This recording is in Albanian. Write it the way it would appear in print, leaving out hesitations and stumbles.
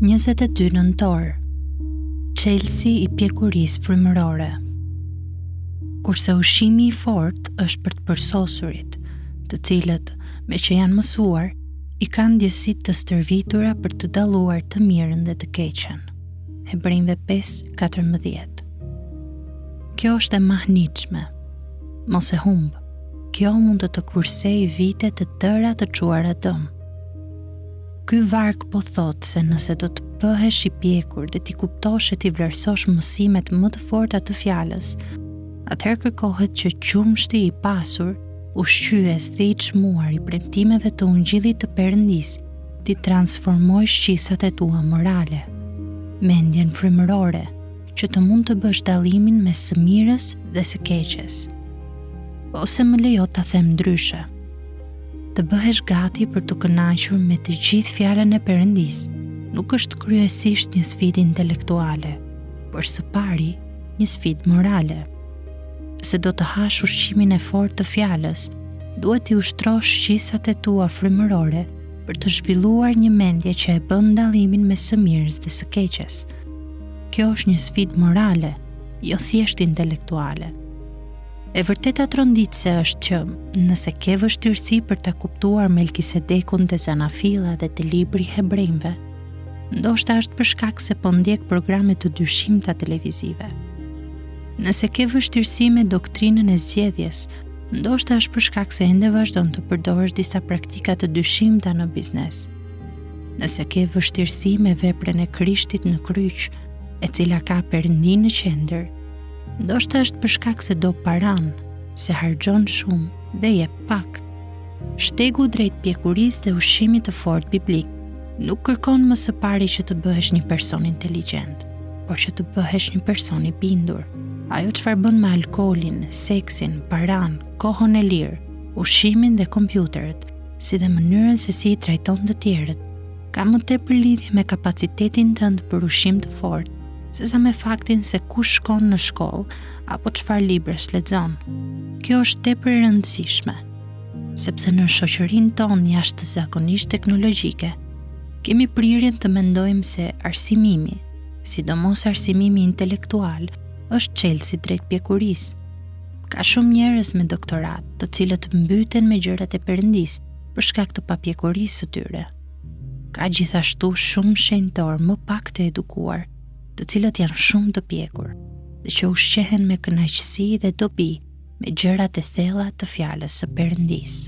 22 nëntor, çelësi i pjekurisë frymërore. Kurse ushqimi i fortë është për të përsosurit, të cilët, me që janë mësuar, i kanë ndjesitë të stërvitura për të dalluar të mirën dhe të keqen. Hebrejve 5:14. Kjo është e mahnitshme. Mos e humb. Kjo mund të kursejë vite të tëra të çuara dëm. Ky varg po thotë se nëse do të bëhesh i pjekur dhe ti kuptosh e ti vlerësosh mësimet më të forta të fjalës, atëherë kërkohet që qumshti i pasur, ushqyes dhe i çmuar i premtimeve të ungjillit të Perëndis, ti transformojë shqisat e tua morale, mendjen frymërore, që të mund të bësh dallimin mes së mirës dhe së keqes. Ose më lejo ta them ndryshe. Të bëhesh gati për të kënaqur me të gjithë fjalën e Perëndis, nuk është kryesisht një sfidë intelektuale, por së pari një sfidë morale. Se do të hash ushqimin e fortë të fjalës, duhet t'i ushtrosh shqisat e tua frymërore për të zhvilluar një mendje që e bën dallimin mes së mirës dhe së keqes. Kjo është një sfidë morale, jo thjesht intelektuale. E vërteta tronditëse është që, nëse ke vështirësi për ta kuptuar Melkisedekun te Zanafilla dhe te libri Hebrejve, ndoshta është për shkak se po ndjek programe të dyshimta televizive. Nëse ke vështirësi me doktrinën e zgjedhjes, ndoshta është për shkak se ende vazhdon të përdorësh disa praktika të dyshimta në biznes. Nëse ke vështirësi me veprën e Krishtit në kryq, e cila ka Perëndin në qendër, ndoshta është për shkak se do paran, se harxhon shumë dhe jep pak. Shtegu drejt pjekurisë dhe ushqimit të fortë biblik nuk kërkon më së pari që të bëhesh një person inteligjent, por që të bëhesh një person i bindur. Ajo çfarë bën me alkoolin, seksin, paran, kohën e lirë, ushqimin dhe kompjuterët, si dhe mënyrën se si i trajton të tjerët, ka më tepër lidhje me kapacitetin tënd për ushqim të fortë, sesa me faktin se kush shkon në shkollë apo çfarë libresh lexon. Kjo është tepër e rëndësishme, sepse në shoqërinë tonë jashtëzakonisht teknologjike, kemi prirjen të mendojmë se arsimimi, sidomos arsimimi intelektual, është çelësi drejt pjekurisë. Ka shumë njerëz me doktorat, të cilët mbyten me gjërat e Perëndis për shkak të papjekurisë së tyre. Ka gjithashtu shumë shenjtor më pak të edukuar, të cilët janë shumë të pjekur, dhe që ushqehen me kënaqësi dhe dobi me gjërat e thella të fjalës së Perëndis.